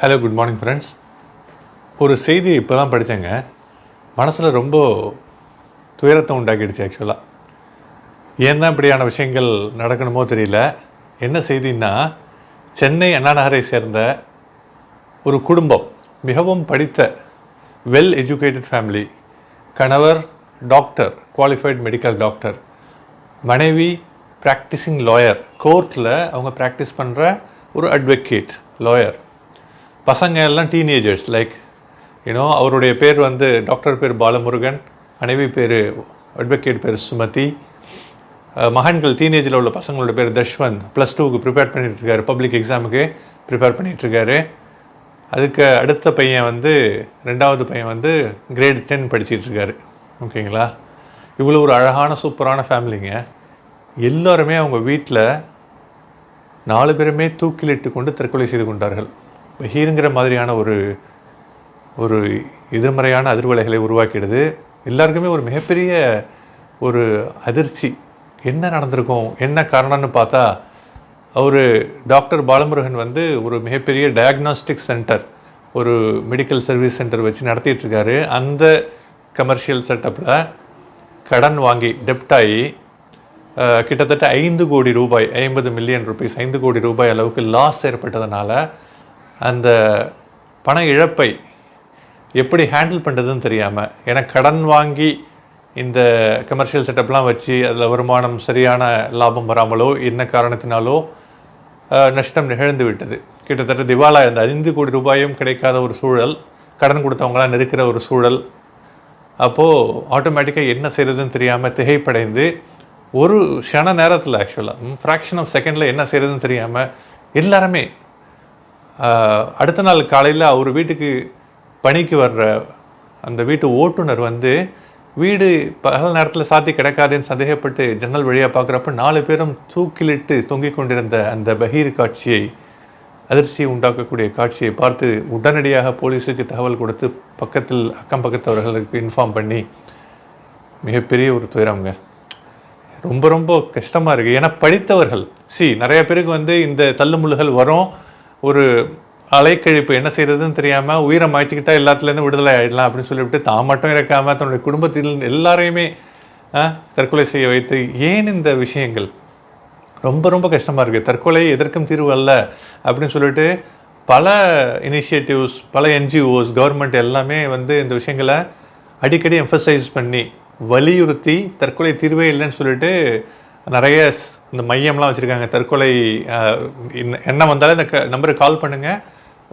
Hello, good morning friends. ஒரு செய்தி இப்போ தான் படித்தேங்க. மனசில் ரொம்ப துயரத்தை உண்டாக்கிடுச்சு ஆக்சுவலாக. ஏன் தான் இப்படியான விஷயங்கள் நடக்கணுமோ தெரியல. என்ன செய்தின்னா, சென்னை அண்ணா நகரை சேர்ந்த ஒரு குடும்பம், மிகவும் படித்த வெல் எஜுகேட்டட் ஃபேமிலி. கணவர் டாக்டர், குவாலிஃபைட் மெடிக்கல் டாக்டர், மனைவி ப்ராக்டிஸிங் லாயர், கோர்ட்டில் அவங்க ப்ராக்டிஸ் பண்ணுற ஒரு அட்வொகேட் லாயர். பசங்க எல்லாம் டீனேஜர்ஸ், லைக் அவருடைய பேர் டாக்டர் பேர் பாலமுருகன், மனைவி பேர் அட்வொகேட் பேர் சுமதி, மகன்கள் டீனேஜில் உள்ள பசங்களோட பேர் தஷ்வந்த், +2க்கு ப்ரிப்பேர் பண்ணிகிட்ருக்காரு, பப்ளிக் எக்ஸாமுக்கு ப்ரிப்பேர் பண்ணிகிட்ருக்காரு. அதுக்கு அடுத்த பையன் ரெண்டாவது பையன் கிரேட் 10 படிச்சிட்ருக்காரு. ஓகேங்களா? இவ்வளோ ஒரு அழகான சூப்பரான ஃபேமிலிங்க. எல்லோருமே அவங்க வீட்டில் 4 பேருமே தூக்கிலிட்டு கொண்டு தற்கொலை செய்து கொண்டார்கள். பகீருங்கிற மாதிரியான ஒரு எதிர்மறையான அதிர்வலைகளை உருவாக்கிடுது. எல்லாருக்குமே ஒரு மிகப்பெரிய ஒரு அதிர்ச்சி. என்ன நடந்திருக்கும், என்ன காரணம்னு பார்த்தா, அவர் டாக்டர் பாலமுருகன் ஒரு மிகப்பெரிய டயக்னாஸ்டிக் சென்டர், ஒரு மெடிக்கல் சர்வீஸ் சென்டர் வச்சு நடத்திட்டுருக்காரு. அந்த கமர்ஷியல் செட்டப்பில் கடன் வாங்கி டெப்டாகி கிட்டத்தட்ட 5 கோடி ரூபாய், 50 மில்லியன் ருபீஸ், 5 கோடி ரூபாய் அளவுக்கு லாஸ் ஏற்பட்டதுனால அந்த பண இழப்பை எப்படி ஹேண்டில் பண்ணுறதுன்னு தெரியாமல், ஏன்னா கடன் வாங்கி இந்த கமர்ஷியல் செட்டப்லாம் வச்சு அதில் வருமானம் சரியான லாபம் வராமலோ என்ன காரணத்தினாலோ நஷ்டம் நிகழ்ந்து விட்டது. கிட்டத்தட்ட திவாலா, இந்த 5 கோடி ரூபாயும் கிடைக்காத ஒரு சூழல், கடன் கொடுத்தவங்களாம் நெருக்கிற ஒரு சூழல். அப்போது ஆட்டோமேட்டிக்காக என்ன செய்கிறதுன்னு தெரியாமல் திகைப்படைந்து ஒரு க்ஷண நேரத்தில், ஆக்சுவலாக ஃப்ராக்ஷன் ஆஃப் செகண்டில் என்ன செய்கிறதுன்னு தெரியாமல் எல்லாருமே அடுத்த நாள் காலையில் அவர் வீட்டுக்கு பணிக்கு வர்ற அந்த வீட்டு ஓட்டுநர் வீடு பகல் நேரத்தில் சாத்தி கிடக்காதுன்னு சந்தேகப்பட்டு ஜன்னல் வழியாக பார்க்குறப்ப 4 பேரும் தூக்கிலிட்டு தொங்கிக் கொண்டிருந்த அந்த பகீர் காட்சியை, அதிர்ச்சியை உண்டாக்கக்கூடிய காட்சியை பார்த்து உடனடியாக போலீஸுக்கு தகவல் கொடுத்து பக்கத்தில் அக்கம் பக்கத்தவர்களுக்கு இன்ஃபார்ம் பண்ணி மிகப்பெரிய ஒரு துயரம்ங்க. ரொம்ப ரொம்ப கஷ்டமாக இருக்குது. ஏன்னா படித்தவர்கள், நிறைய பேருக்கு இந்த தள்ளுமுள்ளுகள் வரும். ஒரு அலைக்கழிப்பு என்ன செய்கிறதுன்னு தெரியாமல் உயிரை மாய்ச்சிக்கிட்டா எல்லாத்துலேருந்து விடுதலை ஆகிடலாம் அப்படின்னு சொல்லிவிட்டு தான் மட்டும் இறக்காமல் தன்னுடைய குடும்பத்தில் எல்லாரையுமே தற்கொலை செய்ய வைத்து, ஏன் இந்த விஷயங்கள் ரொம்ப ரொம்ப கஷ்டமாக இருக்குது. தற்கொலை எதற்கும் தீர்வு அல்ல அப்படின்னு சொல்லிட்டு பல இனிஷியேட்டிவ்ஸ், பல NGOs, கவர்மெண்ட் எல்லாமே இந்த விஷயங்களை அடிக்கடி எம்ஃபசைஸ் பண்ணி வலியுறுத்தி தற்கொலை தீர்வே இல்லைன்னு சொல்லிட்டு நிறைய இந்த மையம்லாம் வச்சுருக்காங்க. தற்கொலை எண்ணம் வந்தாலும் இந்த நம்பருக்கு கால் பண்ணுங்கள்,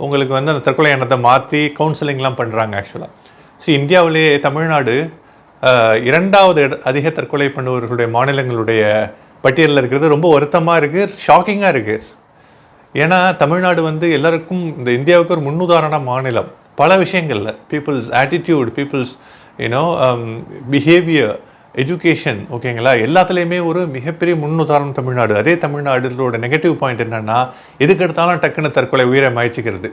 உங்களுக்கு அந்த தற்கொலை எண்ணத்தை மாற்றி கவுன்சிலிங்லாம் பண்ணுறாங்க. ஆக்சுவலாக இந்தியாவிலேயே தமிழ்நாடு 2வது அதிக தற்கொலை பண்ணுபவர்களுடைய மாநிலங்களுடைய பட்டியலில் இருக்கிறது ரொம்ப வருத்தமாக இருக்குது, ஷாக்கிங்காக இருக்குது. ஏன்னா தமிழ்நாடு எல்லாருக்கும் இந்த இந்தியாவுக்கு ஒரு முன்னுதாரண மாநிலம் பல விஷயங்களில். People's attitude, people's behaviour, education, ஓகேங்களா, எல்லாத்துலேயுமே ஒரு மிகப்பெரிய முன்னுதாரணம் தமிழ்நாடு. அதே தமிழ்நாடுகளோட நெகட்டிவ் பாயிண்ட் என்னென்னா, எதுக்கு எடுத்தாலும் டக்குன்னு தற்கொலை, உயிரை மாய்ச்சிக்கிறது.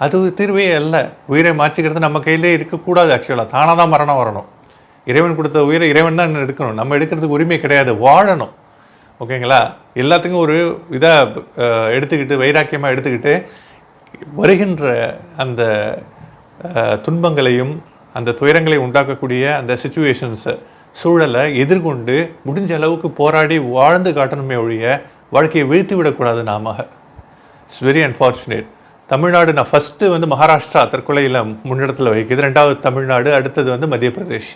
அது தீர்வே அல்ல. உயிரை மாய்ச்சிக்கிறது நம்ம கையிலே இருக்கக்கூடாது. ஆக்சுவலாக தானாக தான் மரணம் வரணும். இறைவன் கொடுத்த உயிரை இறைவன் தான் எடுக்கணும், நம்ம எடுக்கிறதுக்கு உரிமை கிடையாது. வாழணும், ஓகேங்களா. எல்லாத்துக்கும் ஒரு இதாக எடுத்துக்கிட்டு, வைராக்கியமாக எடுத்துக்கிட்டு வருகின்ற அந்த துன்பங்களையும் அந்த துயரங்களை உண்டாக்கக்கூடிய அந்த சிச்சுவேஷன்ஸை, சூழலை எதிர்கொண்டு முடிஞ்ச அளவுக்கு போராடி வாழ்ந்து காட்டணுமே ஒழிய வாழ்க்கையை வீழ்த்தி விடக்கூடாது நாம. It's very unfortunate. தமிழ்நாடு நான் ஃபஸ்ட்டு மகாராஷ்டிரா தற்கொலையில் முன்னிடத்தில் வைக்குது, 2வது தமிழ்நாடு, அடுத்தது மத்திய பிரதேஷ்.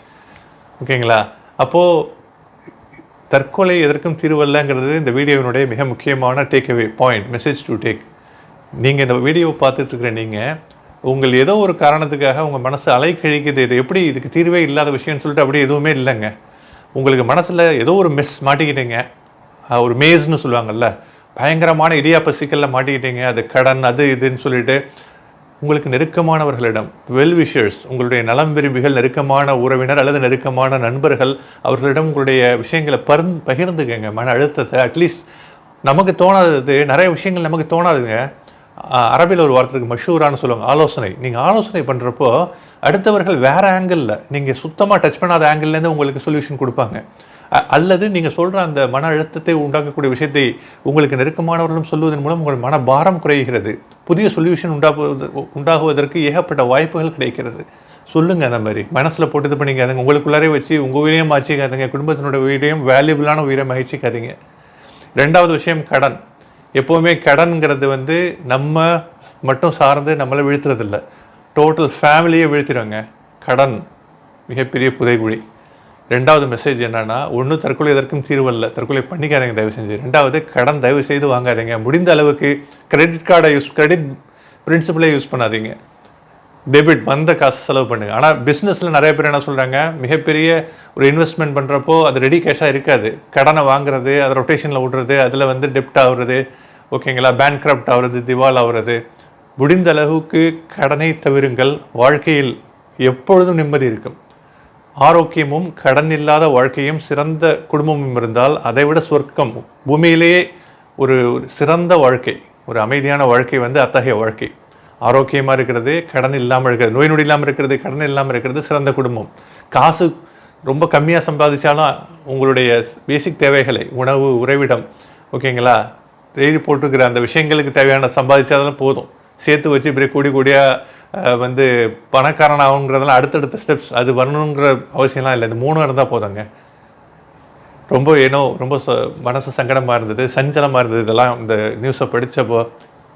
ஓகேங்களா. அப்போது தற்கொலை எதற்கும் தீர்வல்லங்கிறது இந்த வீடியோவினுடைய மிக முக்கியமான takeaway point, message to take. நீங்கள் இந்த வீடியோவை பார்த்துட்ருக்குற நீங்கள், உங்கள் ஏதோ ஒரு காரணத்துக்காக உங்கள் மனசு அலைக்கழிக்குது, இது எப்படி இதுக்கு தீர்வே இல்லாத விஷயம்னு சொல்லிட்டு அப்படியே எதுவுமே இல்லைங்க. உங்களுக்கு மனசில் ஏதோ ஒரு மெஸ் மாட்டிக்கிட்டீங்க, ஒரு மேஸ்ன்னு சொல்லுவாங்கள்ல, பயங்கரமான இடியாப்ப சிக்கலில் மாட்டிக்கிட்டீங்க. அது கடன், அது இதுன்னு சொல்லிட்டு உங்களுக்கு நெருக்கமானவர்களிடம், வெல்விஷர்ஸ், உங்களுடைய நலம் விரும்பிகள், நெருக்கமான உறவினர் அல்லது நெருக்கமான நண்பர்கள், அவர்களிடம் உங்களுடைய விஷயங்களை பகிர்ந்துக்கங்க. மன அழுத்தத்தை அட்லீஸ்ட் நமக்கு தோணாதது நிறைய விஷயங்கள் நமக்கு தோணாதுங்க. அரபியில் ஒரு வார்த்தைக்கு மஷூரான்னு சொல்லுவாங்க, ஆலோசனை. நீங்கள் ஆலோசனை பண்ணுறப்போ அடுத்தவர்கள் வேறு ஆங்கிளில், நீங்கள் சுத்தமாக டச் பண்ணாத ஆங்கிள்லேருந்து உங்களுக்கு சொல்யூஷன் கொடுப்பாங்க. அல்லது நீங்கள் சொல்கிற அந்த மன அழுத்தத்தை உண்டாக்கக்கூடிய விஷயத்தை உங்களுக்கு நெருக்கமானவர்களும் சொல்வதன் மூலம் உங்கள் மன பாரம் குறைகிறது. புதிய சொல்யூஷன் உண்டாகுவதற்கு ஏகப்பட்ட வாய்ப்புகள் கிடைக்கிறது. சொல்லுங்கள். அந்த மாதிரி மனசில் போட்டு இது பண்ணிக்காதுங்க. உங்களுக்குள்ளாரே வச்சு உங்கள் உயிரையும் மாச்சிக்காதுங்க, குடும்பத்தினோட உயிரையும் வேல்யூபிளான உயிரை மகிழ்ச்சிக்காதீங்க. 2வது விஷயம் கடன். எப்போவுமே கடன்கிறது நம்ம மட்டும் சார்ந்து நம்மளை வீழ்த்துறதில்ல, டோட்டல் ஃபேமிலியை வீழ்த்திடுவாங்க. கடன் மிகப்பெரிய புதைகுழி. 2வது மெசேஜ் என்னன்னா, ஒன்று தற்கொலை எதற்கும் தீர்வல்ல, தற்கொலை பண்ணிக்காதீங்க தயவு செஞ்சு. 2வது கடன் தயவு செய்து வாங்காதீங்க. முடிந்த அளவுக்கு கிரெடிட் கார்டை கிரெடிட் பிரின்சிபலை யூஸ் பண்ணாதீங்க. டெபிட் வந்த காசு செலவு பண்ணுங்கள். ஆனால் பிஸ்னஸில் நிறைய பேர் என்ன சொல்கிறாங்க, மிகப்பெரிய ஒரு இன்வெஸ்ட்மெண்ட் பண்ணுறப்போ அது ரெடி கேஷாக இருக்காது. கடனை வாங்குறது, அதை ரொட்டேஷனில் விடுறது, அதில் டெப்ட் ஆகுறது, ஓகேங்களா, பேங்க்ரப்ட் ஆகுறது, திவால் ஆகுறது. முடிந்த அளவுக்கு கடனை தவிருங்கள். வாழ்க்கையில் எப்பொழுதும் நிம்மதி இருக்கும். ஆரோக்கியமும் கடன் இல்லாத வாழ்க்கையும் சிறந்த குடும்பமும் இருந்தால் அதை விட சொர்க்கம், பூமியிலேயே ஒரு சிறந்த வாழ்க்கை, ஒரு அமைதியான வாழ்க்கை அத்தகைய வாழ்க்கை. ஆரோக்கியமாக இருக்கிறது, கடன் இல்லாமல் இருக்கிறது, நோய் நொடி இல்லாமல் இருக்கிறது, கடன் இல்லாமல் இருக்கிறது சிறந்த குடும்பம். காசு ரொம்ப கம்மியாக சம்பாதிச்சாலும் உங்களுடைய பேசிக் தேவைகளை, உணவு, உறைவிடம், ஓகேங்களா, தேடி போட்டிருக்கிற அந்த விஷயங்களுக்கு தேவையான சம்பாதிச்சாலும் போதும். சேர்த்து வச்சு இப்படி கூடிய பணக்காரன் ஆகுங்கிறதெல்லாம் அடுத்தடுத்த ஸ்டெப்ஸ். அது வரணுங்கிற அவசியம்லாம் இல்லை. இந்த 3 இருந்தால் போதுங்க. ரொம்ப மனசு சங்கடமாக இருந்தது, சஞ்சலமாக இருந்தது. இதெல்லாம் இந்த நியூஸை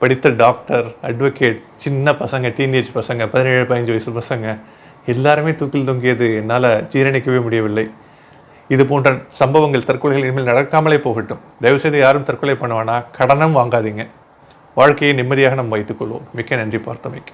படித்த டாக்டர், அட்வொகேட், சின்ன பசங்க, டீனேஜ் பசங்க, 17-15 வயசு பசங்க எல்லாருமே தூக்கில் தொங்கியது என்னால் ஜீரணிக்கவே முடியவில்லை. இது போன்ற சம்பவங்கள், தற்கொலைகள் இனிமேல் நடக்காமலே போகட்டும். தயவுசெய்து யாரும் தற்கொலை பண்ணுவானா, கடனும் வாங்காதீங்க. வாழ்க்கையை நிம்மதியாக நம்ம வைத்துக்கொள்வோம். மிக்க நன்றி பார்த்தமைக்கு.